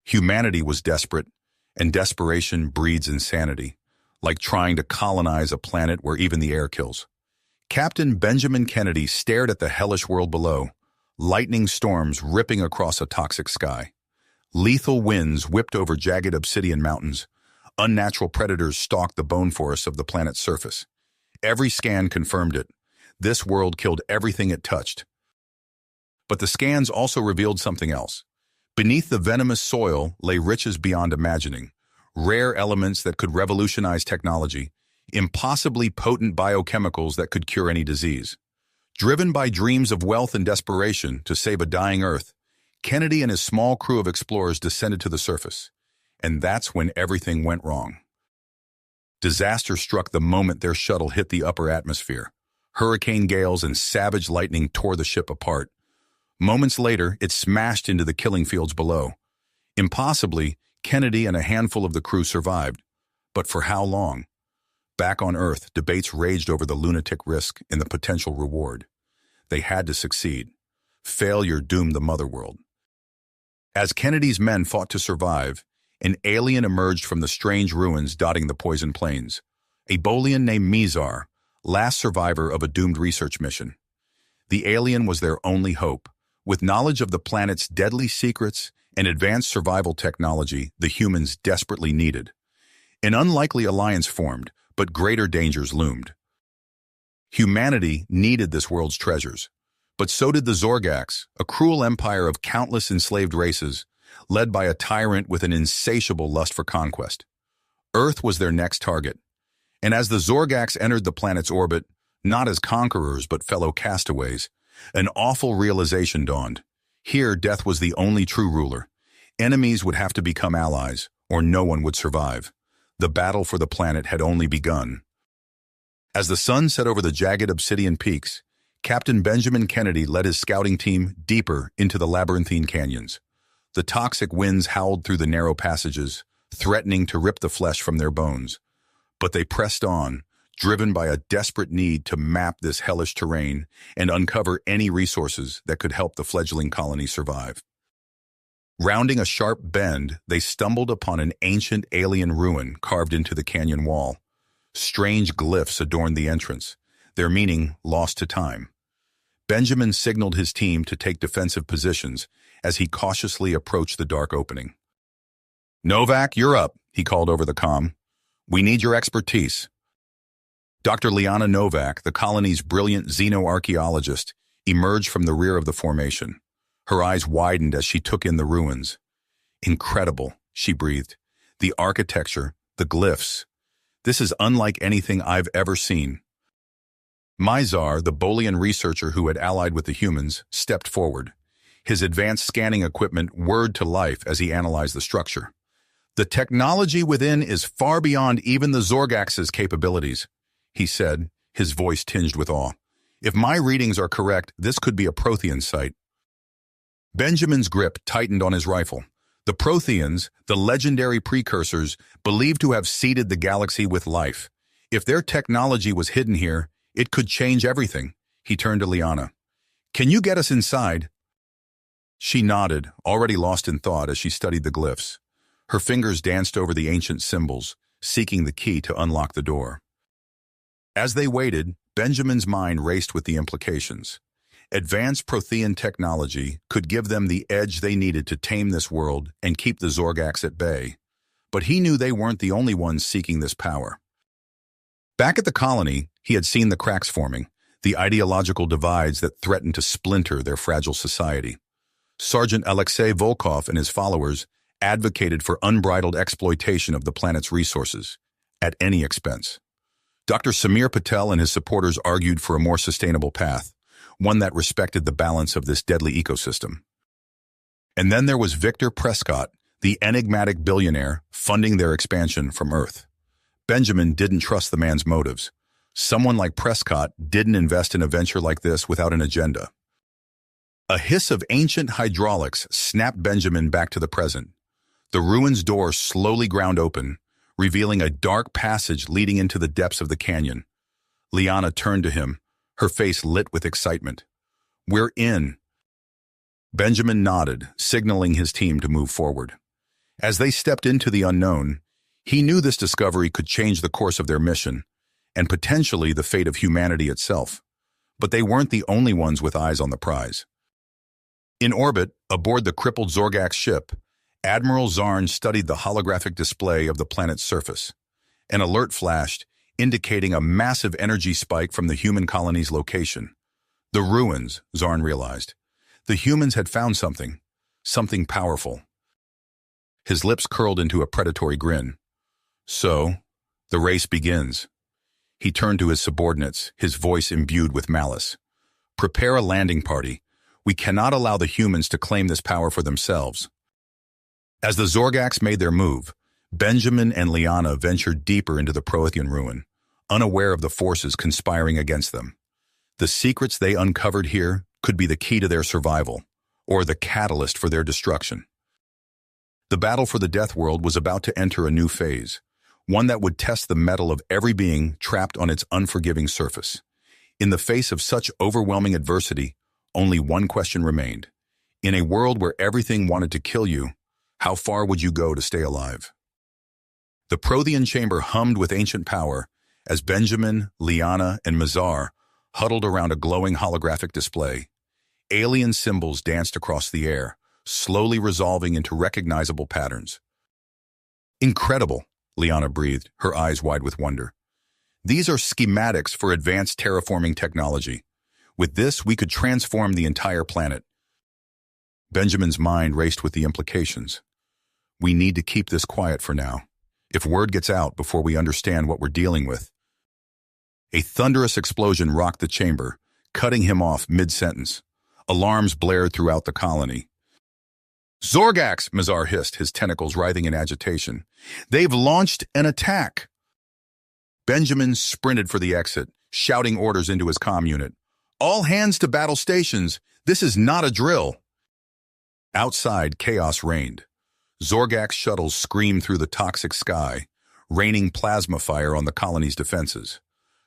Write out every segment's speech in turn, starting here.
Humanity was desperate, and desperation breeds insanity, like trying to colonize a planet where even the air kills. Captain Benjamin Kennedy stared at the hellish world below, lightning storms ripping across a toxic sky. Lethal winds whipped over jagged obsidian mountains. Unnatural predators stalked the bone forests of the planet's surface. Every scan confirmed it. This world killed everything it touched. But the scans also revealed something else. Beneath the venomous soil lay riches beyond imagining, rare elements that could revolutionize technology, impossibly potent biochemicals that could cure any disease. Driven by dreams of wealth and desperation to save a dying Earth, Kennedy and his small crew of explorers descended to the surface. And that's when everything went wrong. Disaster struck the moment their shuttle hit the upper atmosphere. Hurricane gales and savage lightning tore the ship apart. Moments later, it smashed into the killing fields below. Impossibly, Kennedy and a handful of the crew survived. But for how long? Back on Earth, debates raged over the lunatic risk and the potential reward. They had to succeed. Failure doomed the mother world. As Kennedy's men fought to survive, an alien emerged from the strange ruins dotting the poison plains. A Bolian named Mizar, last survivor of a doomed research mission. The alien was their only hope. With knowledge of the planet's deadly secrets and advanced survival technology the humans desperately needed. An unlikely alliance formed, but greater dangers loomed. Humanity needed this world's treasures, but so did the Zorgax, a cruel empire of countless enslaved races, led by a tyrant with an insatiable lust for conquest. Earth was their next target, and as the Zorgax entered the planet's orbit, not as conquerors but fellow castaways, an awful realization dawned. Here, death was the only true ruler. Enemies would have to become allies, or no one would survive. The battle for the planet had only begun. As the sun set over the jagged obsidian peaks, Captain Benjamin Kennedy led his scouting team deeper into the labyrinthine canyons. The toxic winds howled through the narrow passages, threatening to rip the flesh from their bones. But they pressed on, driven by a desperate need to map this hellish terrain and uncover any resources that could help the fledgling colony survive. Rounding a sharp bend, they stumbled upon an ancient alien ruin carved into the canyon wall. Strange glyphs adorned the entrance, their meaning lost to time. Benjamin signaled his team to take defensive positions as he cautiously approached the dark opening. "Novak, you're up," he called over the comm. "We need your expertise." Dr. Liana Novak, the colony's brilliant xenoarchaeologist, emerged from the rear of the formation. Her eyes widened as she took in the ruins. "Incredible," she breathed. "The architecture, the glyphs. This is unlike anything I've ever seen." Mizar, the Bolian researcher who had allied with the humans, stepped forward. His advanced scanning equipment whirred to life as he analyzed the structure. "The technology within is far beyond even the Zorgax's capabilities," he said, his voice tinged with awe. "If my readings are correct, this could be a Prothean site." Benjamin's grip tightened on his rifle. The Protheans, the legendary precursors, believed to have seeded the galaxy with life. If their technology was hidden here, it could change everything. He turned to Liana. "Can you get us inside?" She nodded, already lost in thought as she studied the glyphs. Her fingers danced over the ancient symbols, seeking the key to unlock the door. As they waited, Benjamin's mind raced with the implications. Advanced Prothean technology could give them the edge they needed to tame this world and keep the Zorgax at bay. But he knew they weren't the only ones seeking this power. Back at the colony, he had seen the cracks forming, the ideological divides that threatened to splinter their fragile society. Sergeant Alexei Volkov and his followers advocated for unbridled exploitation of the planet's resources, at any expense. Dr. Samir Patel and his supporters argued for a more sustainable path, one that respected the balance of this deadly ecosystem. And then there was Victor Prescott, the enigmatic billionaire, funding their expansion from Earth. Benjamin didn't trust the man's motives. Someone like Prescott didn't invest in a venture like this without an agenda. A hiss of ancient hydraulics snapped Benjamin back to the present. The ruin's door slowly ground open, revealing a dark passage leading into the depths of the canyon. Liana turned to him, her face lit with excitement. "We're in." Benjamin nodded, signaling his team to move forward. As they stepped into the unknown, he knew this discovery could change the course of their mission, and potentially the fate of humanity itself. But they weren't the only ones with eyes on the prize. In orbit, aboard the crippled Zorgax ship, Admiral Zarn studied the holographic display of the planet's surface. An alert flashed, indicating a massive energy spike from the human colony's location. The ruins, Zarn realized. The humans had found something powerful. His lips curled into a predatory grin. So, the race begins. He turned to his subordinates, his voice imbued with malice. Prepare a landing party. We cannot allow the humans to claim this power for themselves. As the Zorgax made their move, Benjamin and Liana ventured deeper into the Prothean ruin, unaware of the forces conspiring against them. The secrets they uncovered here could be the key to their survival, or the catalyst for their destruction. The battle for the Death World was about to enter a new phase, one that would test the mettle of every being trapped on its unforgiving surface. In the face of such overwhelming adversity, only one question remained. In a world where everything wanted to kill you, how far would you go to stay alive? The Prothean chamber hummed with ancient power as Benjamin, Liana, and Mazar huddled around a glowing holographic display. Alien symbols danced across the air, slowly resolving into recognizable patterns. Incredible, Liana breathed, her eyes wide with wonder. These are schematics for advanced terraforming technology. With this, we could transform the entire planet. Benjamin's mind raced with the implications. We need to keep this quiet for now. If word gets out before we understand what we're dealing with. A thunderous explosion rocked the chamber, cutting him off mid-sentence. Alarms blared throughout the colony. Zorgax, Mazar hissed, his tentacles writhing in agitation. They've launched an attack. Benjamin sprinted for the exit, shouting orders into his comm unit. All hands to battle stations. This is not a drill. Outside, chaos reigned. Zorgax shuttles screamed through the toxic sky, raining plasma fire on the colony's defenses.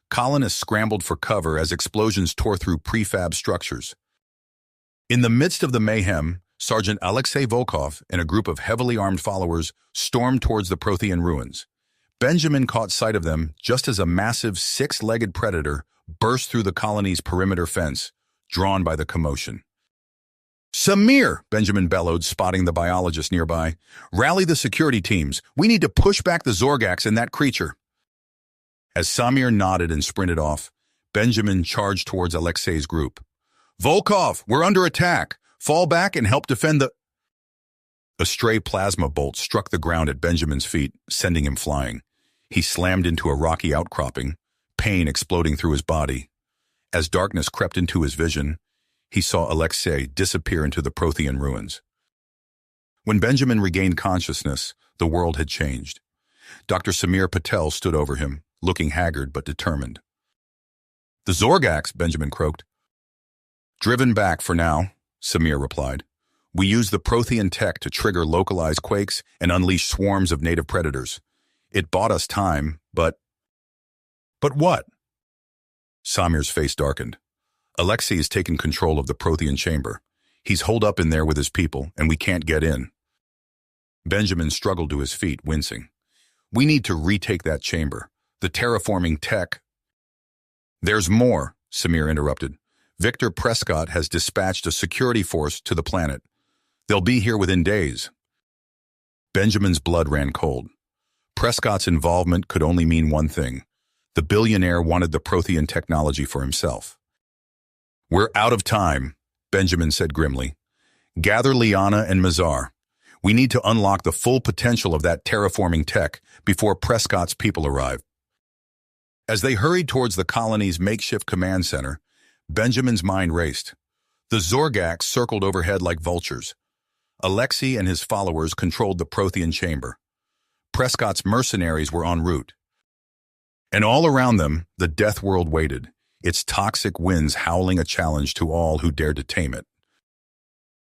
Colonists scrambled for cover as explosions tore through prefab structures. In the midst of the mayhem, Sergeant Alexei Volkov and a group of heavily armed followers stormed towards the Prothean ruins. Benjamin caught sight of them just as a massive six-legged predator burst through the colony's perimeter fence, drawn by the commotion. Samir, Benjamin bellowed, spotting the biologist nearby. Rally the security teams. We need to push back the Zorgax and that creature. As Samir nodded and sprinted off, Benjamin charged towards Alexei's group. Volkov, we're under attack. Fall back and help defend the... A stray plasma bolt struck the ground at Benjamin's feet, sending him flying. He slammed into a rocky outcropping, pain exploding through his body. As darkness crept into his vision, he saw Alexei disappear into the Prothean ruins. When Benjamin regained consciousness, the world had changed. Dr. Samir Patel stood over him, looking haggard but determined. The Zorgax, Benjamin croaked. Driven back for now, Samir replied. We use the Prothean tech to trigger localized quakes and unleash swarms of native predators. It bought us time, but... But what? Samir's face darkened. Alexei has taken control of the Prothean chamber. He's holed up in there with his people, and we can't get in. Benjamin struggled to his feet, wincing. We need to retake that chamber. The terraforming tech... There's more, Samir interrupted. Victor Prescott has dispatched a security force to the planet. They'll be here within days. Benjamin's blood ran cold. Prescott's involvement could only mean one thing. The billionaire wanted the Prothean technology for himself. We're out of time, Benjamin said grimly. Gather Liana and Mazar. We need to unlock the full potential of that terraforming tech before Prescott's people arrive. As they hurried towards the colony's makeshift command center, Benjamin's mind raced. The Zorgax circled overhead like vultures. Alexei and his followers controlled the Prothean chamber. Prescott's mercenaries were en route. And all around them, the death world waited, its toxic winds howling a challenge to all who dared to tame it.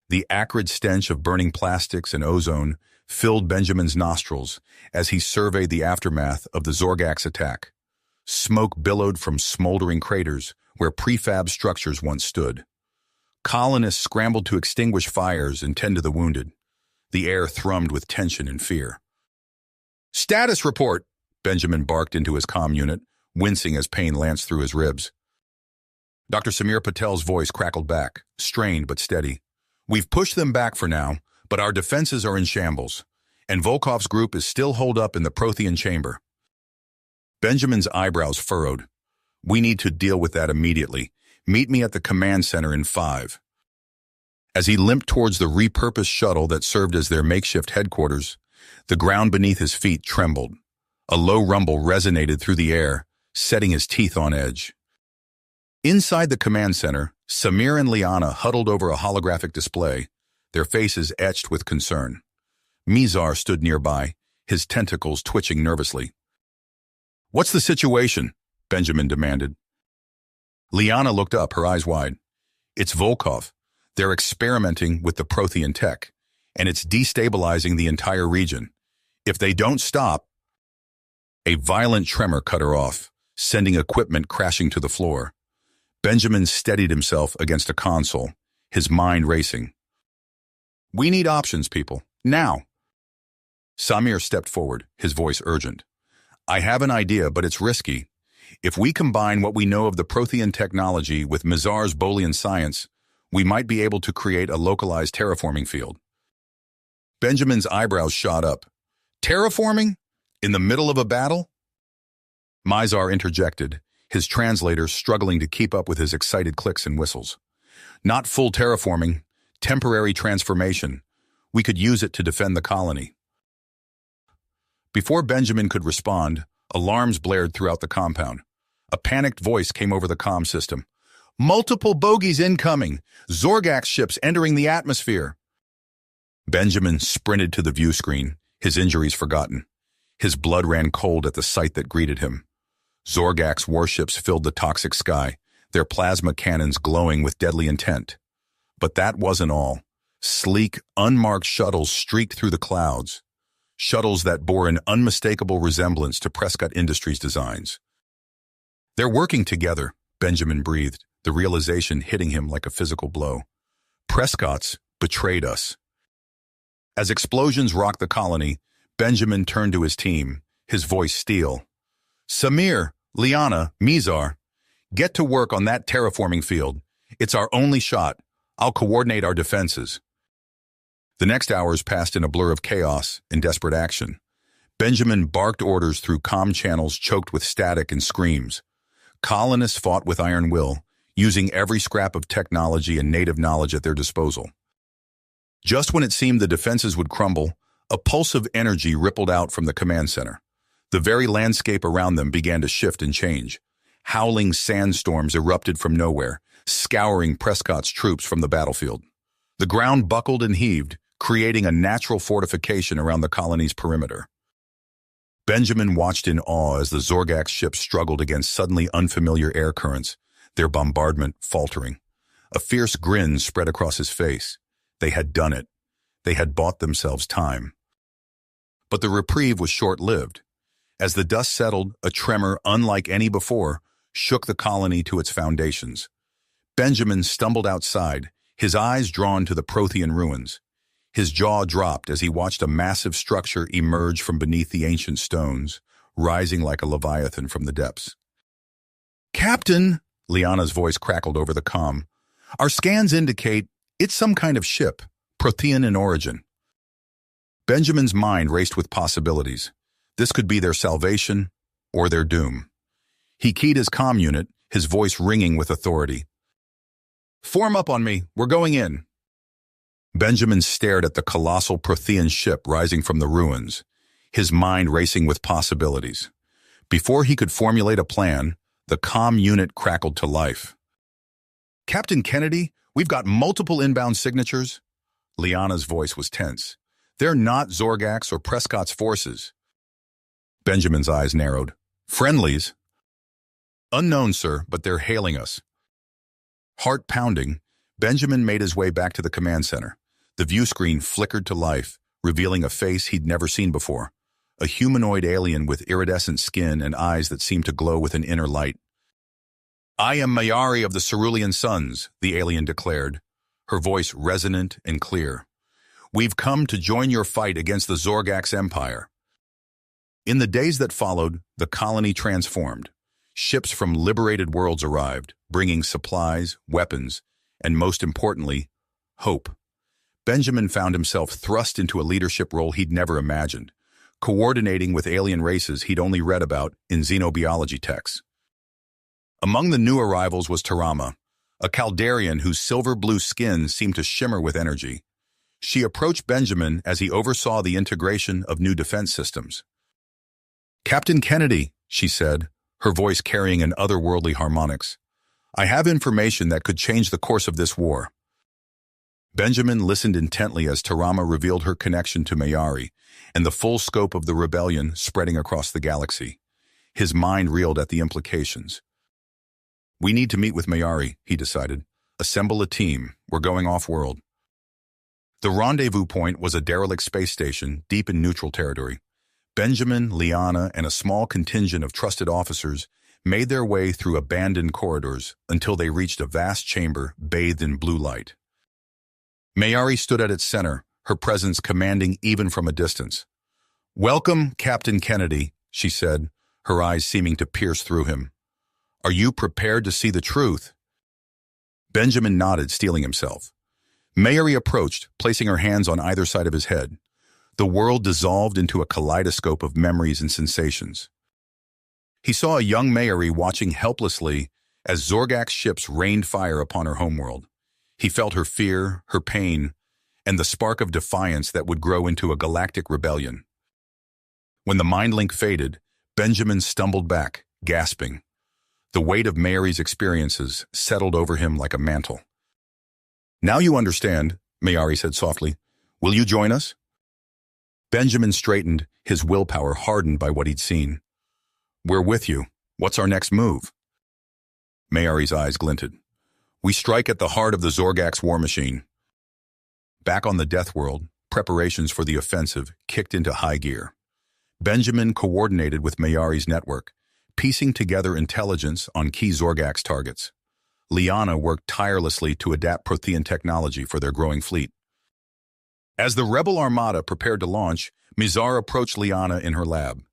The acrid stench of burning plastics and ozone filled Benjamin's nostrils as he surveyed the aftermath of the Zorgax attack. Smoke billowed from smoldering craters where prefab structures once stood. Colonists scrambled to extinguish fires and tend to the wounded. The air thrummed with tension and fear. "Status report," Benjamin barked into his comm unit, wincing as pain lanced through his ribs. Dr. Samir Patel's voice crackled back, strained but steady. "We've pushed them back for now, but our defenses are in shambles, and Volkov's group is still holed up in the Prothean chamber." Benjamin's eyebrows furrowed. "We need to deal with that immediately. Meet me at the command center in 5. As he limped towards the repurposed shuttle that served as their makeshift headquarters, the ground beneath his feet trembled. A low rumble resonated through the air, setting his teeth on edge. Inside the command center, Samir and Liana huddled over a holographic display, their faces etched with concern. Mizar stood nearby, his tentacles twitching nervously. "What's the situation?" Benjamin demanded. Liana looked up, her eyes wide. "It's Volkov. They're experimenting with the Prothean tech, and it's destabilizing the entire region. If they don't stop—" A violent tremor cut her off, sending equipment crashing to the floor. Benjamin steadied himself against a console, his mind racing. "We need options, people. Now." Samir stepped forward, his voice urgent. "I have an idea, but it's risky. If we combine what we know of the Prothean technology with Mizar's Boolean science, we might be able to create a localized terraforming field." Benjamin's eyebrows shot up. "Terraforming? In the middle of a battle?" Mizar interjected, his translator struggling to keep up with his excited clicks and whistles. "Not full terraforming, temporary transformation. We could use it to defend the colony." Before Benjamin could respond, alarms blared throughout the compound. A panicked voice came over the comm system. "Multiple bogies incoming! Zorgax ships entering the atmosphere!" Benjamin sprinted to the view screen, his injuries forgotten. His blood ran cold at the sight that greeted him. Zorgax warships filled the toxic sky, their plasma cannons glowing with deadly intent. But that wasn't all. Sleek, unmarked shuttles streaked through the clouds. Shuttles that bore an unmistakable resemblance to Prescott Industries' designs. "They're working together," Benjamin breathed, the realization hitting him like a physical blow. "Prescott's betrayed us." As explosions rocked the colony, Benjamin turned to his team, his voice steel. "Samir, Liana, Mizar, get to work on that terraforming field. It's our only shot. I'll coordinate our defenses." The next hours passed in a blur of chaos and desperate action. Benjamin barked orders through comm channels choked with static and screams. Colonists fought with iron will, using every scrap of technology and native knowledge at their disposal. Just when it seemed the defenses would crumble, a pulse of energy rippled out from the command center. The very landscape around them began to shift and change. Howling sandstorms erupted from nowhere, scouring Prescott's troops from the battlefield. The ground buckled and heaved, creating a natural fortification around the colony's perimeter. Benjamin watched in awe as the Zorgax ships struggled against suddenly unfamiliar air currents, their bombardment faltering. A fierce grin spread across his face. They had done it. They had bought themselves time. But the reprieve was short-lived. As the dust settled, a tremor unlike any before shook the colony to its foundations. Benjamin stumbled outside, his eyes drawn to the Prothean ruins. His jaw dropped as he watched a massive structure emerge from beneath the ancient stones, rising like a leviathan from the depths. "Captain," Liana's voice crackled over the comm, "our scans indicate it's some kind of ship, Prothean in origin." Benjamin's mind raced with possibilities. This could be their salvation or their doom. He keyed his comm unit, his voice ringing with authority. "Form up on me. We're going in." Benjamin stared at the colossal Prothean ship rising from the ruins, his mind racing with possibilities. Before he could formulate a plan, the comm unit crackled to life. "Captain Kennedy, we've got multiple inbound signatures." Liana's voice was tense. "They're not Zorgax or Prescott's forces." Benjamin's eyes narrowed. "Friendlies?" "Unknown, sir, but they're hailing us." Heart pounding, Benjamin made his way back to the command center. The view screen flickered to life, revealing a face he'd never seen before. A humanoid alien with iridescent skin and eyes that seemed to glow with an inner light. "I am Mayari of the Cerulean Sons," the alien declared, her voice resonant and clear. We've come to join your fight against the Zorgax Empire. In the days that followed, the colony transformed. Ships from liberated worlds arrived, bringing supplies, weapons, and most importantly, hope. Benjamin found himself thrust into a leadership role he'd never imagined, coordinating with alien races he'd only read about in xenobiology texts. Among the new arrivals was Tarama, a Caldarian whose silver-blue skin seemed to shimmer with energy. She approached Benjamin as he oversaw the integration of new defense systems. "Captain Kennedy," she said, her voice carrying an otherworldly harmonics, "I have information that could change the course of this war." Benjamin listened intently as Tarama revealed her connection to Mayari and the full scope of the rebellion spreading across the galaxy. His mind reeled at the implications. "We need to meet with Mayari," he decided. "Assemble a team. We're going off-world." The rendezvous point was a derelict space station deep in neutral territory. Benjamin, Liana, and a small contingent of trusted officers made their way through abandoned corridors until they reached a vast chamber bathed in blue light. Mayari stood at its center, her presence commanding even from a distance. "Welcome, Captain Kennedy," she said, her eyes seeming to pierce through him. "Are you prepared to see the truth?" Benjamin nodded, steeling himself. Mayari approached, placing her hands on either side of his head. The world dissolved into a kaleidoscope of memories and sensations. He saw a young Mayari watching helplessly as Zorgax ships rained fire upon her homeworld. He felt her fear, her pain, and the spark of defiance that would grow into a galactic rebellion. When the mind link faded, Benjamin stumbled back, gasping. The weight of Mayari's experiences settled over him like a mantle. "Now you understand," Mayari said softly. "Will you join us?" Benjamin straightened, his willpower hardened by what he'd seen. "We're with you. What's our next move?" Mayari's eyes glinted. "We strike at the heart of the Zorgax war machine." Back on the Death World, preparations for the offensive kicked into high gear. Benjamin coordinated with Mayari's network, piecing together intelligence on key Zorgax targets. Liana worked tirelessly to adapt Prothean technology for their growing fleet. As the rebel armada prepared to launch, Mizar approached Liana in her lab.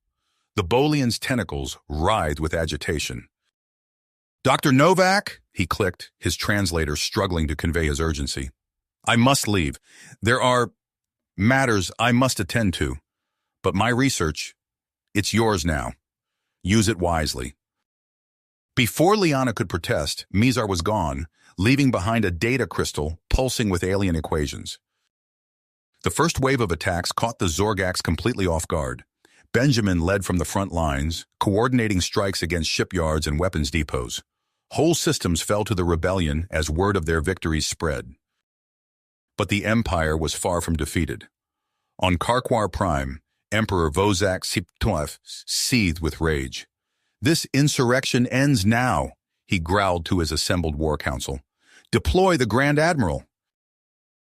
The Bolian's tentacles writhed with agitation. "Dr. Novak," he clicked, his translator struggling to convey his urgency. "I must leave. There are matters I must attend to. But my research, it's yours now. Use it wisely." Before Liana could protest, Mizar was gone, leaving behind a data crystal pulsing with alien equations. The first wave of attacks caught the Zorgax completely off guard. Benjamin led from the front lines, coordinating strikes against shipyards and weapons depots. Whole systems fell to the rebellion as word of their victories spread. But the Empire was far from defeated. On Karkwar Prime, Emperor Vozak Siptuef seethed with rage. "This insurrection ends now," he growled to his assembled war council. "Deploy the Grand Admiral."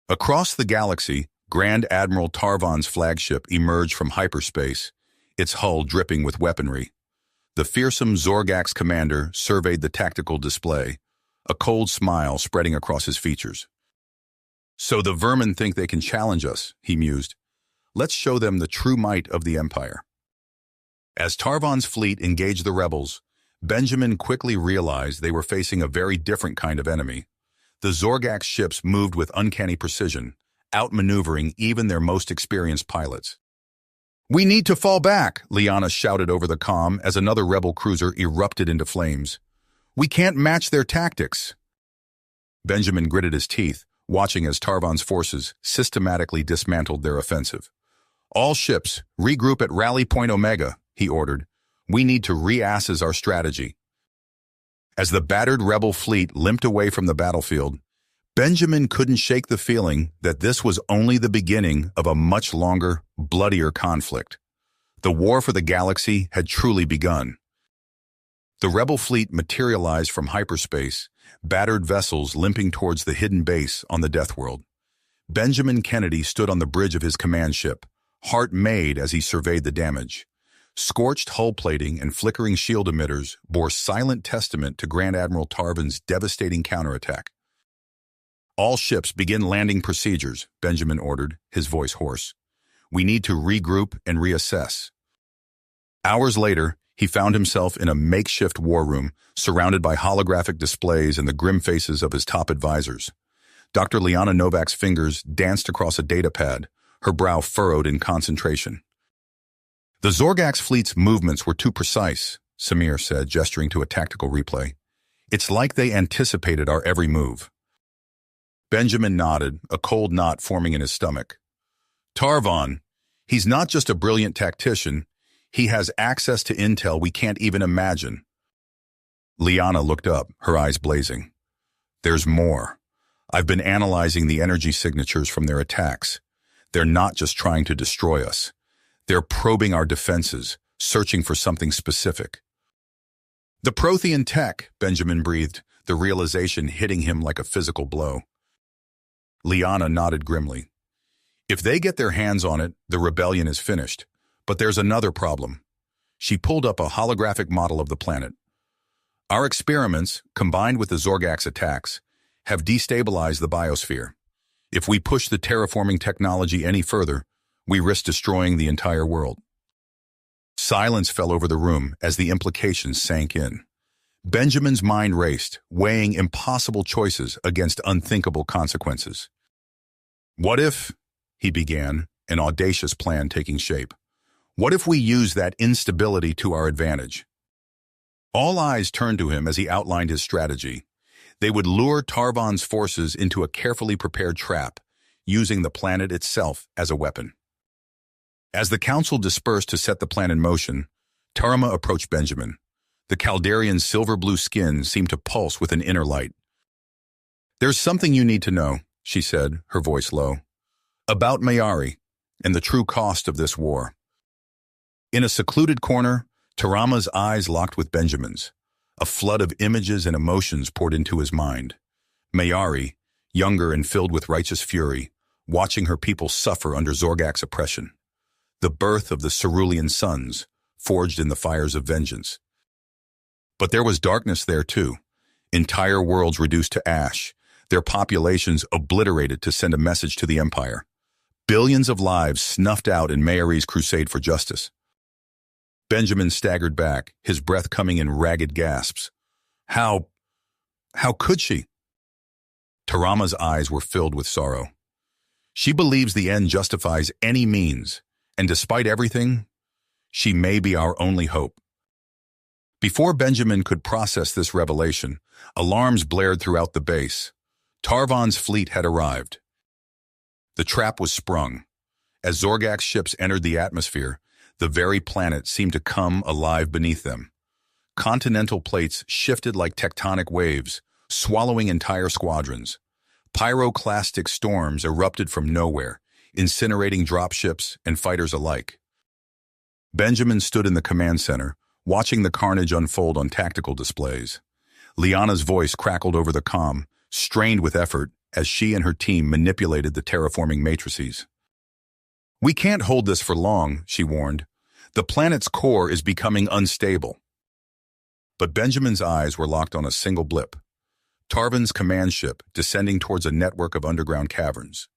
Across the galaxy, Grand Admiral Tarvan's flagship emerged from hyperspace, its hull dripping with weaponry. The fearsome Zorgax commander surveyed the tactical display, a cold smile spreading across his features. "So the vermin think they can challenge us," he mused. "Let's show them the true might of the Empire." As Tarvan's fleet engaged the rebels, Benjamin quickly realized they were facing a very different kind of enemy. The Zorgax ships moved with uncanny precision, outmaneuvering even their most experienced pilots. "We need to fall back," Liana shouted over the comm as another rebel cruiser erupted into flames. "We can't match their tactics." Benjamin gritted his teeth, watching as Tarvan's forces systematically dismantled their offensive. "All ships, regroup at Rally Point Omega," he ordered. "We need to reassess our strategy." As the battered rebel fleet limped away from the battlefield, Benjamin couldn't shake the feeling that this was only the beginning of a much longer, bloodier conflict. The war for the galaxy had truly begun. The rebel fleet materialized from hyperspace, battered vessels limping towards the hidden base on the Death World. Benjamin Kennedy stood on the bridge of his command ship, heart made as he surveyed the damage. Scorched hull plating and flickering shield emitters bore silent testament to Grand Admiral Tarvan's devastating counterattack. All ships begin landing procedures, Benjamin ordered, his voice hoarse. We need to regroup and reassess. Hours later, he found himself in a makeshift war room, surrounded by holographic displays and the grim faces of his top advisors. Dr. Liana Novak's fingers danced across a data pad, her brow furrowed in concentration. The Zorgax fleet's movements were too precise, Samir said, gesturing to a tactical replay. It's like they anticipated our every move. Benjamin nodded, a cold knot forming in his stomach. Tarvan, he's not just a brilliant tactician, he has access to intel we can't even imagine. Liana looked up, her eyes blazing. There's more. I've been analyzing the energy signatures from their attacks. They're not just trying to destroy us. They're probing our defenses, searching for something specific. The Prothean tech, Benjamin breathed, the realization hitting him like a physical blow. Liana nodded grimly. If they get their hands on it, the rebellion is finished. But there's another problem. She pulled up a holographic model of the planet. Our experiments, combined with the Zorgax attacks, have destabilized the biosphere. If we push the terraforming technology any further, we risk destroying the entire world. Silence fell over the room as the implications sank in. Benjamin's mind raced, weighing impossible choices against unthinkable consequences. What if, he began, an audacious plan taking shape. What if we use that instability to our advantage? All eyes turned to him as he outlined his strategy. They would lure Tarvan's forces into a carefully prepared trap, using the planet itself as a weapon. As the council dispersed to set the plan in motion, Tarama approached Benjamin. The Caldarian's silver-blue skin seemed to pulse with an inner light. There's something you need to know, she said, her voice low. About Mayari and the true cost of this war. In a secluded corner, Tarama's eyes locked with Benjamin's. A flood of images and emotions poured into his mind. Mayari, younger and filled with righteous fury, watching her people suffer under Zorgax oppression. The birth of the Cerulean sons, forged in the fires of vengeance. But there was darkness there too. Entire worlds reduced to ash, their populations obliterated to send a message to the Empire. Billions of lives snuffed out in Mayari's crusade for justice. Benjamin staggered back, his breath coming in ragged gasps. How could she? Tarama's eyes were filled with sorrow. She believes the end justifies any means, and despite everything, she may be our only hope. Before Benjamin could process this revelation, alarms blared throughout the base. Tarvan's fleet had arrived. The trap was sprung. As Zorgax ships entered the atmosphere, the very planet seemed to come alive beneath them. Continental plates shifted like tectonic waves, swallowing entire squadrons. Pyroclastic storms erupted from nowhere, incinerating dropships and fighters alike. Benjamin stood in the command center, watching the carnage unfold on tactical displays. Liana's voice crackled over the comm, strained with effort as she and her team manipulated the terraforming matrices. We can't hold this for long, she warned. The planet's core is becoming unstable. But Benjamin's eyes were locked on a single blip. Tarvan's command ship descending towards a network of underground caverns.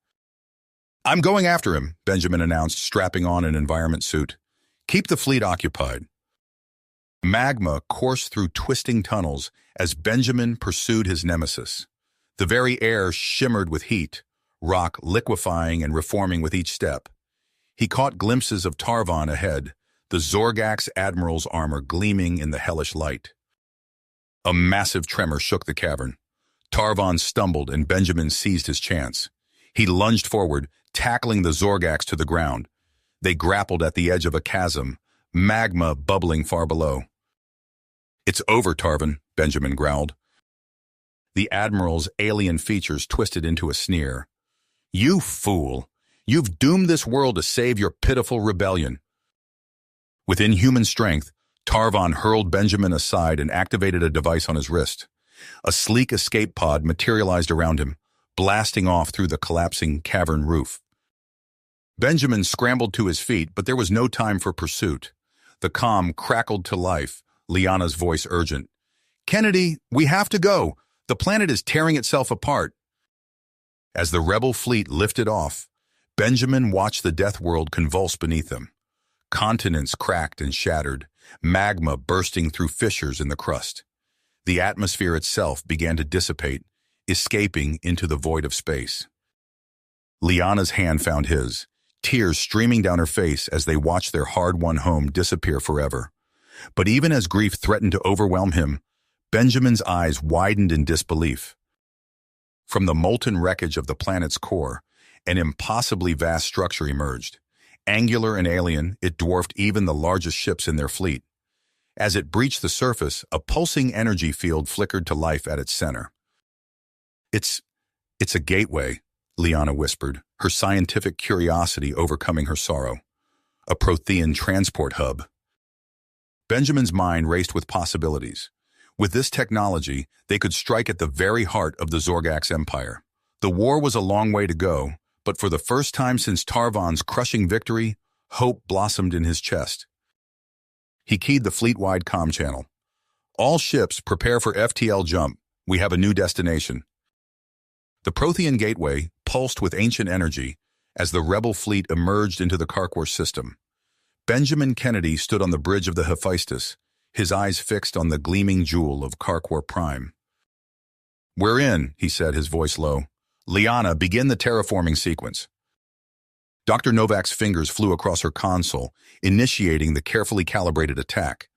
I'm going after him, Benjamin announced, strapping on an environment suit. Keep the fleet occupied. Magma coursed through twisting tunnels as Benjamin pursued his nemesis. The very air shimmered with heat, rock liquefying and reforming with each step. He caught glimpses of Tarvan ahead, the Zorgax admiral's armor gleaming in the hellish light. A massive tremor shook the cavern. Tarvan stumbled and Benjamin seized his chance. He lunged forward, tackling the Zorgax to the ground. They grappled at the edge of a chasm, magma bubbling far below. It's over, Tarvan, Benjamin growled. The admiral's alien features twisted into a sneer. You fool! You've doomed this world to save your pitiful rebellion. With inhuman strength, Tarvan hurled Benjamin aside and activated a device on his wrist. A sleek escape pod materialized around him, blasting off through the collapsing cavern roof. Benjamin scrambled to his feet, but there was no time for pursuit. The comm crackled to life, Liana's voice urgent. Kennedy, we have to go. The planet is tearing itself apart. As the rebel fleet lifted off, Benjamin watched the death world convulse beneath them. Continents cracked and shattered, magma bursting through fissures in the crust. The atmosphere itself began to dissipate, escaping into the void of space. Liana's hand found his, tears streaming down her face as they watched their hard-won home disappear forever. But even as grief threatened to overwhelm him, Benjamin's eyes widened in disbelief. From the molten wreckage of the planet's core, an impossibly vast structure emerged. Angular and alien, it dwarfed even the largest ships in their fleet. As it breached the surface, a pulsing energy field flickered to life at its center. It's a gateway, Liana whispered, her scientific curiosity overcoming her sorrow. A Prothean transport hub. Benjamin's mind raced with possibilities. With this technology, they could strike at the very heart of the Zorgax Empire. The war was a long way to go, but for the first time since Tarvan's crushing victory, hope blossomed in his chest. He keyed the fleet-wide comm channel. All ships, prepare for FTL jump. We have a new destination. The Prothean gateway pulsed with ancient energy as the rebel fleet emerged into the Carquois system. Benjamin Kennedy stood on the bridge of the Hephaestus, his eyes fixed on the gleaming jewel of Carquois Prime. "We're in," he said, his voice low. "Liana, begin the terraforming sequence." Dr. Novak's fingers flew across her console, initiating the carefully calibrated attack.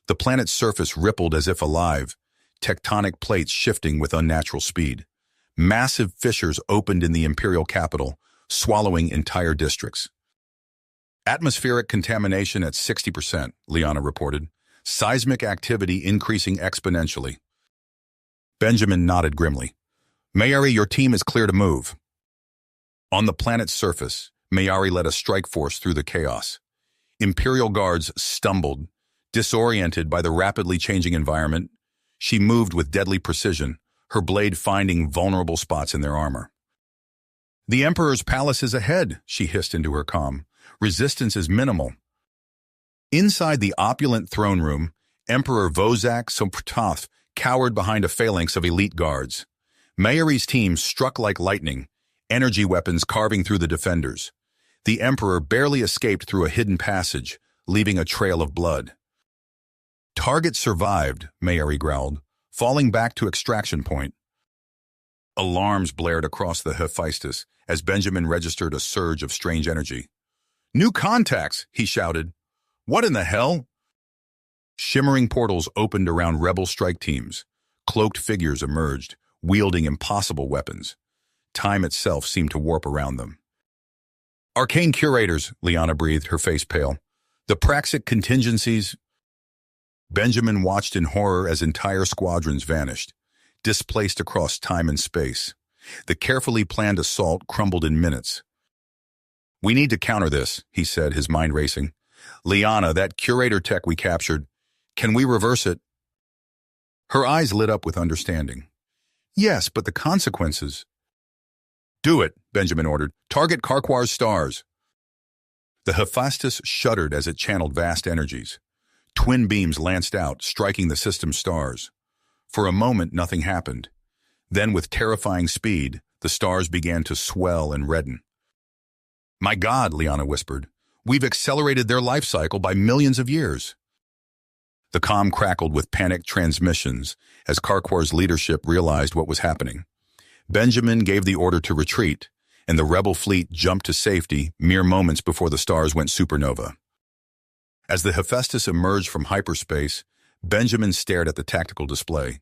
The planet's surface rippled as if alive, tectonic plates shifting with unnatural speed. Massive fissures opened in the imperial capital, swallowing entire districts. "Atmospheric contamination at 60%, Liana reported. Seismic activity increasing exponentially." Benjamin nodded grimly. "Mayari, your team is clear to move." On the planet's surface, Mayari led a strike force through the chaos. Imperial guards stumbled, disoriented by the rapidly changing environment. She moved with deadly precision, her blade finding vulnerable spots in their armor. "The Emperor's palace is ahead," she hissed into her comm. "Resistance is minimal." Inside the opulent throne room, Emperor Vozak Somprtov cowered behind a phalanx of elite guards. Mayari's team struck like lightning, energy weapons carving through the defenders. The Emperor barely escaped through a hidden passage, leaving a trail of blood. "Target survived," Mayari growled, falling back to extraction point. Alarms blared across the Hephaestus as Benjamin registered a surge of strange energy. "New contacts!" he shouted. "What in the hell?" Shimmering portals opened around rebel strike teams. Cloaked figures emerged, wielding impossible weapons. Time itself seemed to warp around them. "Arcane curators," Liana breathed, her face pale. "The Praxic contingencies." Benjamin watched in horror as entire squadrons vanished, displaced across time and space. The carefully planned assault crumbled in minutes. "We need to counter this," he said, his mind racing. "Liana, that curator tech we captured, can we reverse it?" Her eyes lit up with understanding. "Yes, but the consequences—" "Do it," Benjamin ordered. "Target Carquois stars." The Hephaestus shuddered as it channeled vast energies. Twin beams lanced out, striking the system's stars. For a moment, nothing happened. Then, with terrifying speed, the stars began to swell and redden. "My God," Liana whispered, "we've accelerated their life cycle by millions of years." The comm crackled with panicked transmissions as Carquois' leadership realized what was happening. Benjamin gave the order to retreat, and the rebel fleet jumped to safety mere moments before the stars went supernova. As the Hephaestus emerged from hyperspace, Benjamin stared at the tactical display.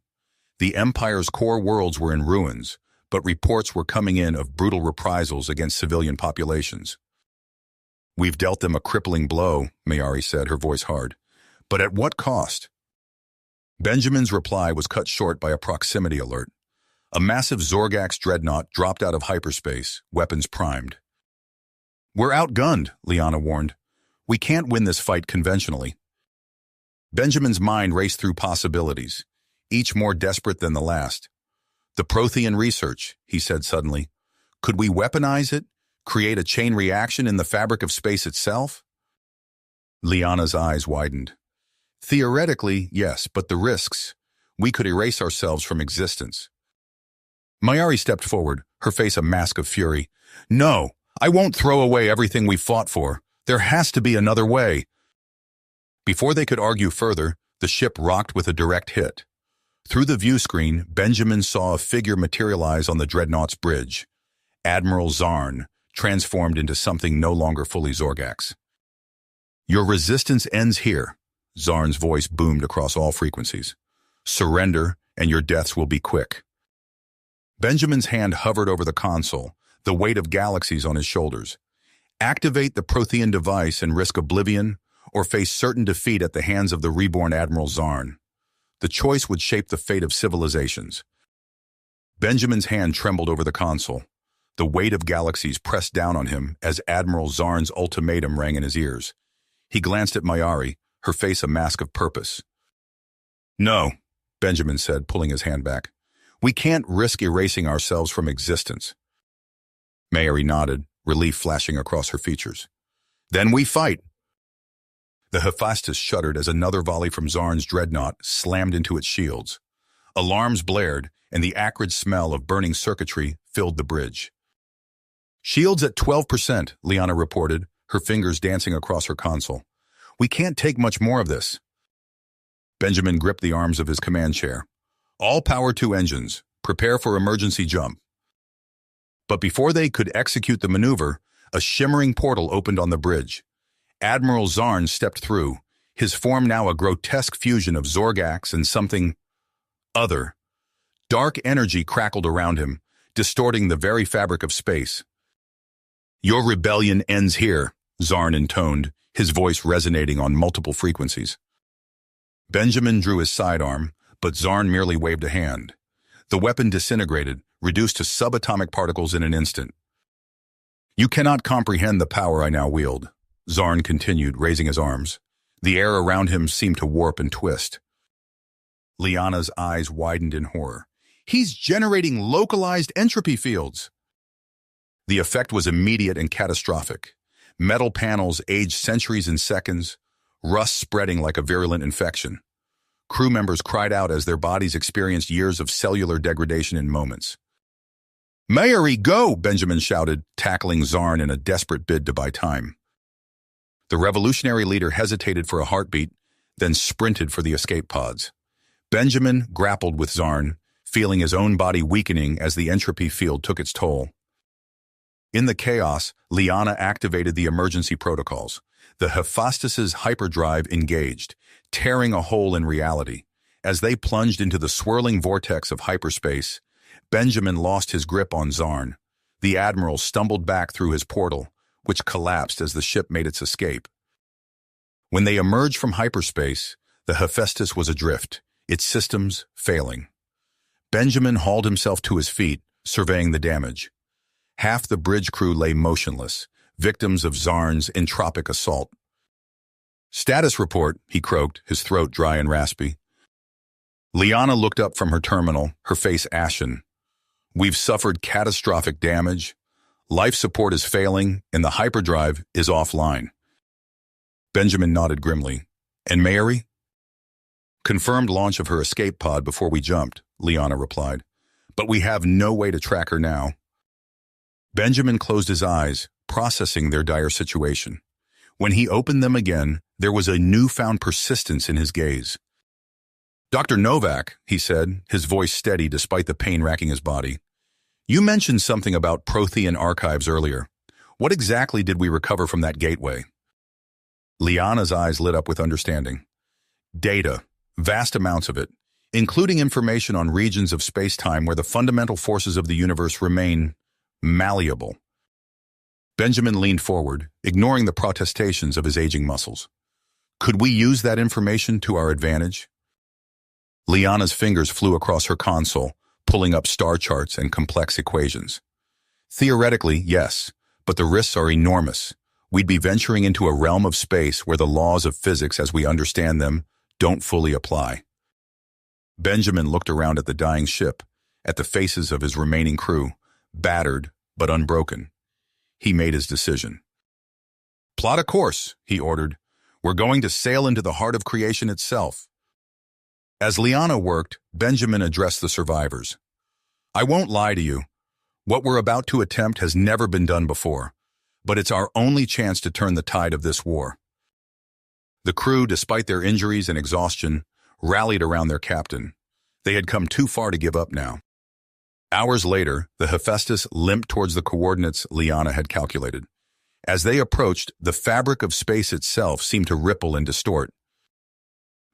The Empire's core worlds were in ruins, but reports were coming in of brutal reprisals against civilian populations. "We've dealt them a crippling blow," Mayari said, her voice hard. "But at what cost?" Benjamin's reply was cut short by a proximity alert. A massive Zorgax dreadnought dropped out of hyperspace, weapons primed. "We're outgunned," Liana warned. "We can't win this fight conventionally." Benjamin's mind raced through possibilities, each more desperate than the last. "The Prothean research," he said suddenly. "Could we weaponize it? Create a chain reaction in the fabric of space itself?" Liana's eyes widened. "Theoretically, yes, but the risks. We could erase ourselves from existence." Mayari stepped forward, her face a mask of fury. "No, I won't throw away everything we fought for. There has to be another way." Before they could argue further, the ship rocked with a direct hit. Through the view screen, Benjamin saw a figure materialize on the dreadnought's bridge. Admiral Zarn, transformed into something no longer fully Zorgax. "Your resistance ends here," Zarn's voice boomed across all frequencies. "Surrender, and your deaths will be quick." Benjamin's hand hovered over the console, the weight of galaxies on his shoulders. Activate the Prothean device and risk oblivion, or face certain defeat at the hands of the reborn Admiral Zarn. The choice would shape the fate of civilizations. Benjamin's hand trembled over the console. The weight of galaxies pressed down on him as Admiral Zarn's ultimatum rang in his ears. He glanced at Mayari, her face a mask of purpose. "No," Benjamin said, pulling his hand back. "We can't risk erasing ourselves from existence." Mayari nodded, relief flashing across her features. "Then we fight." The Hephaestus shuddered as another volley from Zarn's dreadnought slammed into its shields. Alarms blared, and the acrid smell of burning circuitry filled the bridge. "Shields at 12%, Liana reported, her fingers dancing across her console. "We can't take much more of this." Benjamin gripped the arms of his command chair. "All power to engines. Prepare for emergency jump." But before they could execute the maneuver, a shimmering portal opened on the bridge. Admiral Zarn stepped through, his form now a grotesque fusion of Zorgax and something other. Dark energy crackled around him, distorting the very fabric of space. "Your rebellion ends here," Zarn intoned, his voice resonating on multiple frequencies. Benjamin drew his sidearm, but Zarn merely waved a hand. The weapon disintegrated, reduced to subatomic particles in an instant. "You cannot comprehend the power I now wield," Zarn continued, raising his arms. The air around him seemed to warp and twist. Liana's eyes widened in horror. "He's generating localized entropy fields." The effect was immediate and catastrophic. Metal panels aged centuries in seconds, rust spreading like a virulent infection. Crew members cried out as their bodies experienced years of cellular degradation in moments. "Mayari, go!" Benjamin shouted, tackling Zarn in a desperate bid to buy time. The revolutionary leader hesitated for a heartbeat, then sprinted for the escape pods. Benjamin grappled with Zarn, feeling his own body weakening as the entropy field took its toll. In the chaos, Liana activated the emergency protocols. The Hephaestus's hyperdrive engaged, tearing a hole in reality. As they plunged into the swirling vortex of hyperspace, Benjamin lost his grip on Zarn. The Admiral stumbled back through his portal, which collapsed as the ship made its escape. When they emerged from hyperspace, the Hephaestus was adrift, its systems failing. Benjamin hauled himself to his feet, surveying the damage. Half the bridge crew lay motionless, victims of Zarn's entropic assault. "Status report," he croaked, his throat dry and raspy. Liana looked up from her terminal, her face ashen. "We've suffered catastrophic damage. Life support is failing, and the hyperdrive is offline." Benjamin nodded grimly. "And Mayari?" "Confirmed launch of her escape pod before we jumped," Liana replied. "But we have no way to track her now." Benjamin closed his eyes, processing their dire situation. When he opened them again, there was a newfound persistence in his gaze. "Dr. Novak," he said, his voice steady despite the pain racking his body. "You mentioned something about Prothean archives earlier. What exactly did we recover from that gateway?" Liana's eyes lit up with understanding. "Data, vast amounts of it, including information on regions of space-time where the fundamental forces of the universe remain malleable." Benjamin leaned forward, ignoring the protestations of his aging muscles. "Could we use that information to our advantage?" Liana's fingers flew across her console, pulling up star charts and complex equations. "Theoretically, yes, but the risks are enormous. We'd be venturing into a realm of space where the laws of physics as we understand them don't fully apply." Benjamin looked around at the dying ship, at the faces of his remaining crew, battered but unbroken. He made his decision. "Plot a course," he ordered. "We're going to sail into the heart of creation itself." As Liana worked, Benjamin addressed the survivors. "I won't lie to you. What we're about to attempt has never been done before, but it's our only chance to turn the tide of this war. The crew, despite their injuries and exhaustion, rallied around their captain. They had come too far to give up now. Hours later, the Hephaestus limped towards the coordinates Liana had calculated. As they approached, the fabric of space itself seemed to ripple and distort.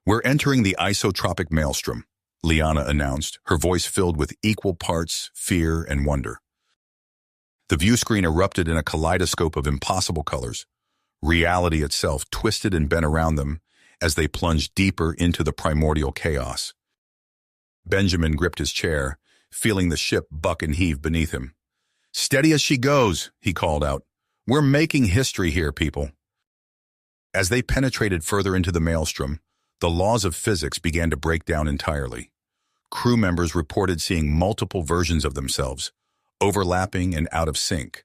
"We're entering the isotropic maelstrom," Liana announced, her voice filled with equal parts fear and wonder. The viewscreen erupted in a kaleidoscope of impossible colors. Reality itself twisted and bent around them as they plunged deeper into the primordial chaos. Benjamin gripped his chair, feeling the ship buck and heave beneath him. "Steady as she goes," he called out. "We're making history here, people." As they penetrated further into the maelstrom, the laws of physics began to break down entirely. Crew members reported seeing multiple versions of themselves, overlapping and out of sync.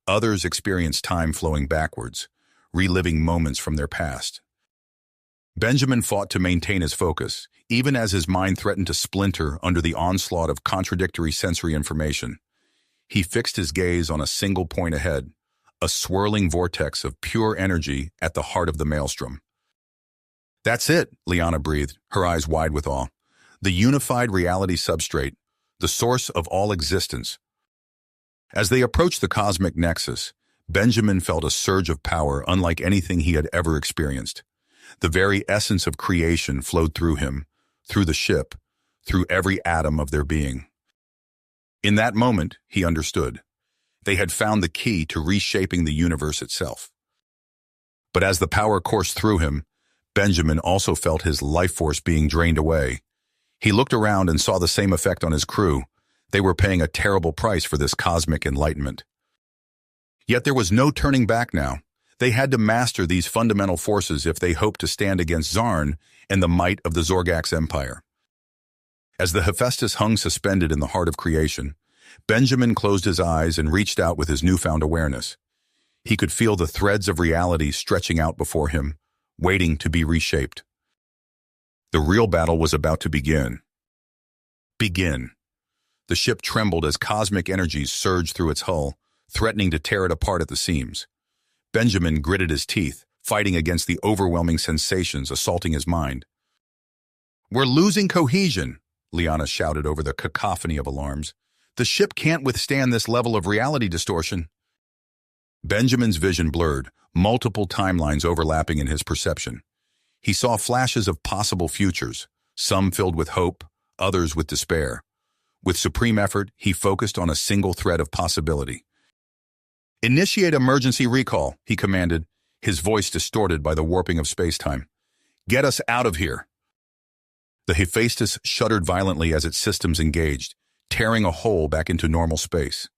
Others experienced time flowing backwards, reliving moments from their past. Benjamin fought to maintain his focus, even as his mind threatened to splinter under the onslaught of contradictory sensory information. He fixed his gaze on a single point ahead, a swirling vortex of pure energy at the heart of the maelstrom. "That's it," Liana breathed, her eyes wide with awe. "The unified reality substrate, the source of all existence." As they approached the cosmic nexus, Benjamin felt a surge of power unlike anything he had ever experienced. The very essence of creation flowed through him, through the ship, through every atom of their being. In that moment, he understood. They had found the key to reshaping the universe itself. But as the power coursed through him, Benjamin also felt his life force being drained away. He looked around and saw the same effect on his crew. They were paying a terrible price for this cosmic enlightenment. Yet there was no turning back now. They had to master these fundamental forces if they hoped to stand against Zarn and the might of the Zorgax Empire. As the Hephaestus hung suspended in the heart of creation, Benjamin closed his eyes and reached out with his newfound awareness. He could feel the threads of reality stretching out before him, waiting to be reshaped. The real battle was about to begin. The ship trembled as cosmic energies surged through its hull, threatening to tear it apart at the seams. Benjamin gritted his teeth, fighting against the overwhelming sensations assaulting his mind. "We're losing cohesion," Liana shouted over the cacophony of alarms. "The ship can't withstand this level of reality distortion." Benjamin's vision blurred, multiple timelines overlapping in his perception. He saw flashes of possible futures, some filled with hope, others with despair. With supreme effort, he focused on a single thread of possibility. "Initiate emergency recall," he commanded, his voice distorted by the warping of space-time. "Get us out of here." The Hephaestus shuddered violently as its systems engaged, tearing a hole back into normal space.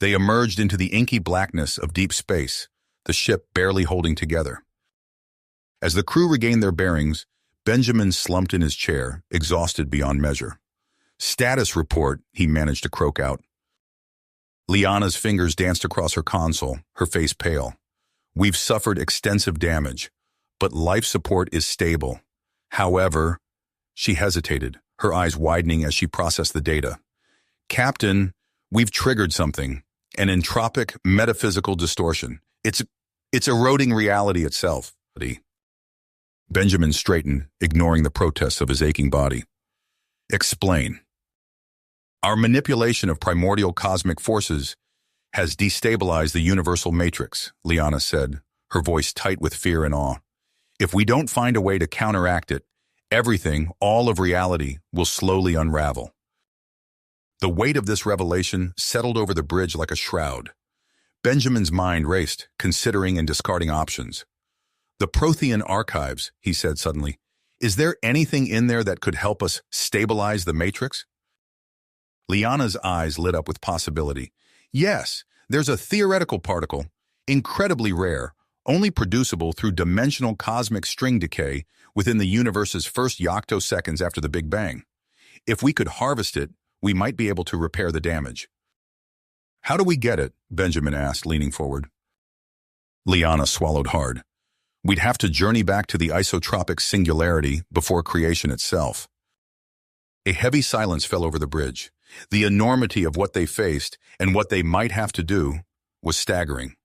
They emerged into the inky blackness of deep space, the ship barely holding together. As the crew regained their bearings, Benjamin slumped in his chair, exhausted beyond measure. "Status report," he managed to croak out. Liana's fingers danced across her console, her face pale. "We've suffered extensive damage, but life support is stable. However," she hesitated, her eyes widening as she processed the data. "Captain, we've triggered something, an entropic metaphysical distortion. It's eroding reality itself." Benjamin straightened, ignoring the protests of his aching body. "Explain." "Our manipulation of primordial cosmic forces has destabilized the universal matrix," Liana said, her voice tight with fear and awe. "If we don't find a way to counteract it, everything, all of reality, will slowly unravel." The weight of this revelation settled over the bridge like a shroud. Benjamin's mind raced, considering and discarding options. "The Prothean archives," he said suddenly. "Is there anything in there that could help us stabilize the matrix?" Liana's eyes lit up with possibility. "Yes, there's a theoretical particle, incredibly rare, only producible through dimensional cosmic string decay within the universe's first yoctoseconds after the Big Bang. If we could harvest it, we might be able to repair the damage." "How do we get it?" Benjamin asked, leaning forward. Liana swallowed hard. "We'd have to journey back to the isotropic singularity before creation itself." A heavy silence fell over the bridge. The enormity of what they faced and what they might have to do was staggering.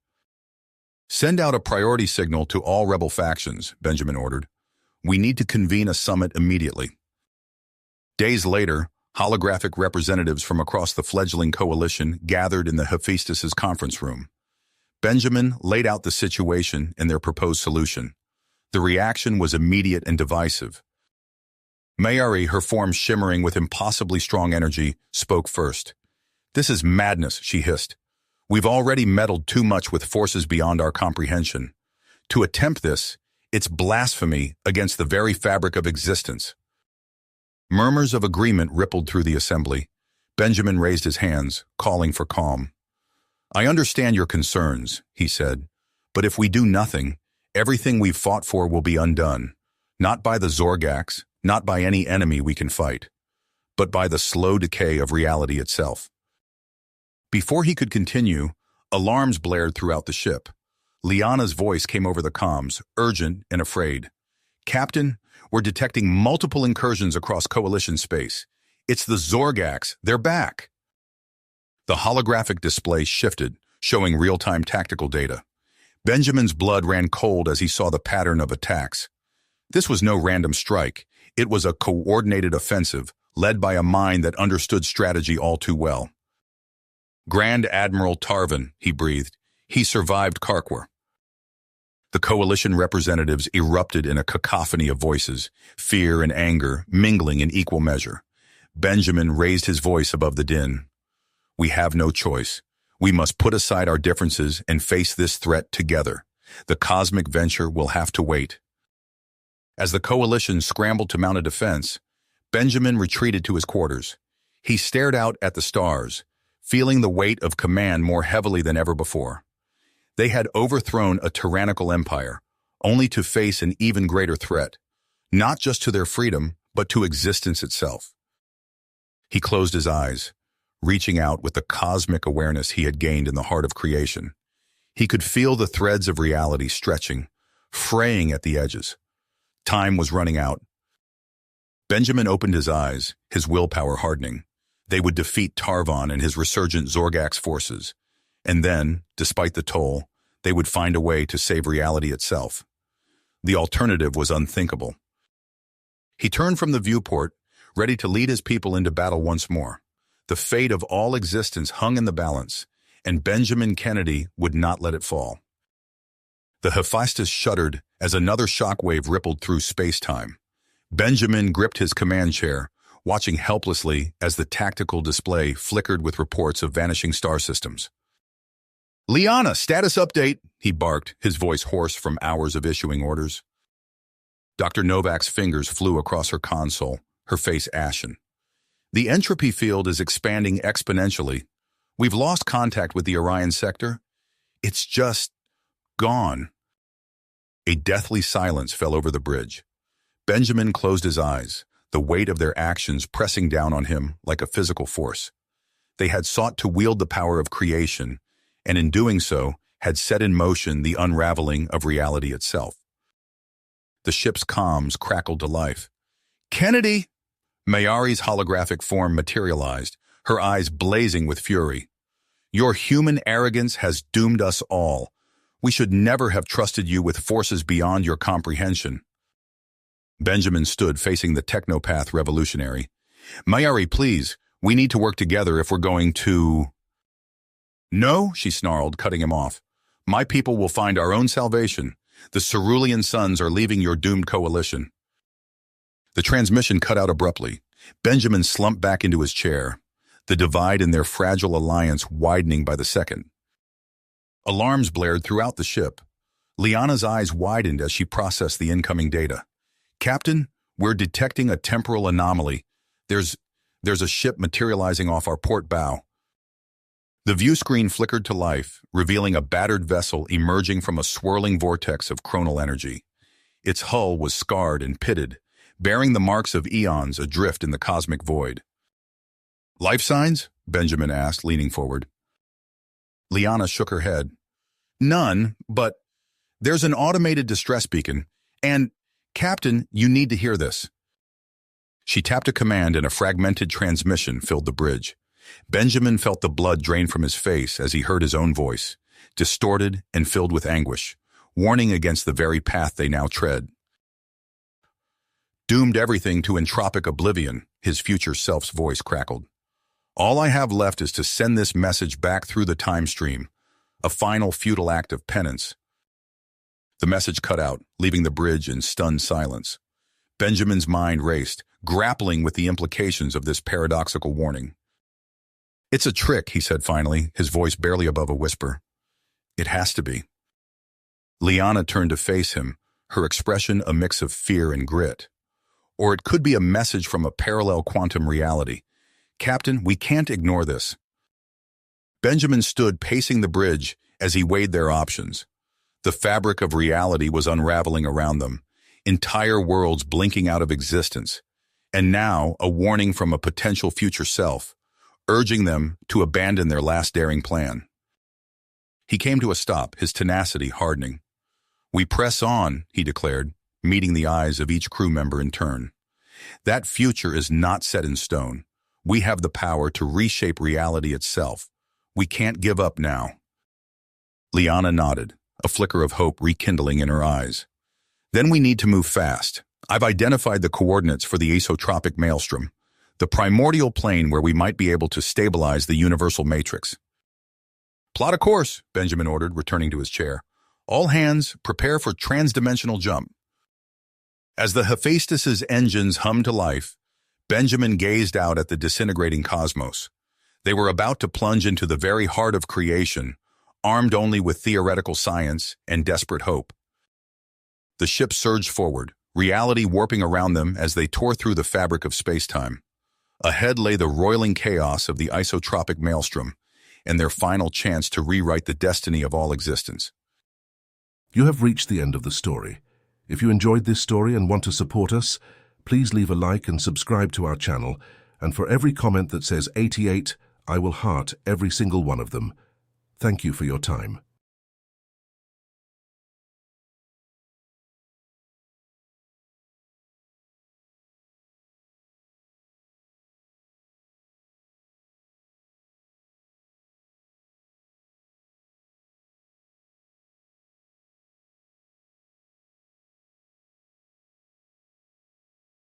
"Send out a priority signal to all rebel factions," Benjamin ordered. "We need to convene a summit immediately." Days later, holographic representatives from across the fledgling coalition gathered in the Hephaestus' conference room. Benjamin laid out the situation and their proposed solution. The reaction was immediate and divisive. Mayari, her form shimmering with impossibly strong energy, spoke first. "This is madness," she hissed. "We've already meddled too much with forces beyond our comprehension. To attempt this, it's blasphemy against the very fabric of existence." Murmurs of agreement rippled through the assembly. Benjamin raised his hands, calling for calm. "I understand your concerns," he said, "but if we do nothing, everything we've fought for will be undone. Not by the Zorgax, not by any enemy we can fight, but by the slow decay of reality itself." Before he could continue, alarms blared throughout the ship. Liana's voice came over the comms, urgent and afraid. "Captain, we're detecting multiple incursions across Coalition space. It's the Zorgax. They're back." The holographic display shifted, showing real-time tactical data. Benjamin's blood ran cold as he saw the pattern of attacks. This was no random strike. It was a coordinated offensive, led by a mind that understood strategy all too well. "Grand Admiral Tarvin," he breathed. "He survived Karkwa." The coalition representatives erupted in a cacophony of voices, fear and anger mingling in equal measure. Benjamin raised his voice above the din. "We have no choice. We must put aside our differences and face this threat together. The cosmic venture will have to wait." As the coalition scrambled to mount a defense, Benjamin retreated to his quarters. He stared out at the stars, feeling the weight of command more heavily than ever before. They had overthrown a tyrannical empire, only to face an even greater threat, not just to their freedom, but to existence itself. He closed his eyes, reaching out with the cosmic awareness he had gained in the heart of creation. He could feel the threads of reality stretching, fraying at the edges. Time was running out. Benjamin opened his eyes, his willpower hardening. They would defeat Tarvon and his resurgent Zorgax forces. And then, despite the toll, they would find a way to save reality itself. The alternative was unthinkable. He turned from the viewport, ready to lead his people into battle once more. The fate of all existence hung in the balance, and Benjamin Kennedy would not let it fall. The Hephaestus shuddered as another shockwave rippled through space-time. Benjamin gripped his command chair, watching helplessly as the tactical display flickered with reports of vanishing star systems. "Liana, status update," he barked, his voice hoarse from hours of issuing orders. Dr. Novak's fingers flew across her console, her face ashen. "The entropy field is expanding exponentially. We've lost contact with the Orion sector. It's just gone." A deathly silence fell over the bridge. Benjamin closed his eyes, the weight of their actions pressing down on him like a physical force. They had sought to wield the power of creation, and in doing so, had set in motion the unraveling of reality itself. The ship's comms crackled to life. "Kennedy!" Mayari's holographic form materialized, her eyes blazing with fury. "Your human arrogance has doomed us all. We should never have trusted you with forces beyond your comprehension." Benjamin stood facing the technopath revolutionary. "Mayari, please, we need to work together if we're going to—" "No," she snarled, cutting him off. "My people will find our own salvation. The Cerulean Suns are leaving your doomed coalition." The transmission cut out abruptly. Benjamin slumped back into his chair, the divide in their fragile alliance widening by the second. Alarms blared throughout the ship. Liana's eyes widened as she processed the incoming data. "Captain, we're detecting a temporal anomaly. There's a ship materializing off our port bow." The view screen flickered to life, revealing a battered vessel emerging from a swirling vortex of chronal energy. Its hull was scarred and pitted, bearing the marks of eons adrift in the cosmic void. "Life signs?" Benjamin asked, leaning forward. Liana shook her head. "None, but there's an automated distress beacon, and, Captain, you need to hear this." She tapped a command and a fragmented transmission filled the bridge. Benjamin felt the blood drain from his face as he heard his own voice, distorted and filled with anguish, warning against the very path they now tread. Doomed everything to entropic oblivion, his future self's voice crackled. All I have left is to send this message back through the time stream, a final futile act of penance. The message cut out, leaving the bridge in stunned silence. Benjamin's mind raced, grappling with the implications of this paradoxical warning. "It's a trick," he said finally, his voice barely above a whisper. "It has to be." Liana turned to face him, her expression a mix of fear and grit. "Or it could be a message from a parallel quantum reality. Captain, we can't ignore this." Benjamin stood pacing the bridge as he weighed their options. The fabric of reality was unraveling around them, entire worlds blinking out of existence, and now a warning from a potential future self, urging them to abandon their last daring plan. He came to a stop, his tenacity hardening. "We press on," he declared, meeting the eyes of each crew member in turn. "That future is not set in stone. We have the power to reshape reality itself. We can't give up now." Liana nodded, a flicker of hope rekindling in her eyes. "Then we need to move fast. I've identified the coordinates for the isotropic maelstrom, the primordial plane where we might be able to stabilize the universal matrix." "Plot a course," Benjamin ordered, returning to his chair. "All hands, prepare for transdimensional jump." As the Hephaestus's engines hummed to life, Benjamin gazed out at the disintegrating cosmos. They were about to plunge into the very heart of creation, armed only with theoretical science and desperate hope. The ship surged forward, reality warping around them as they tore through the fabric of space-time. Ahead lay the roiling chaos of the isotropic maelstrom, and their final chance to rewrite the destiny of all existence. You have reached the end of the story. If you enjoyed this story and want to support us, please leave a like and subscribe to our channel, and for every comment that says 88, I will heart every single one of them. Thank you for your time.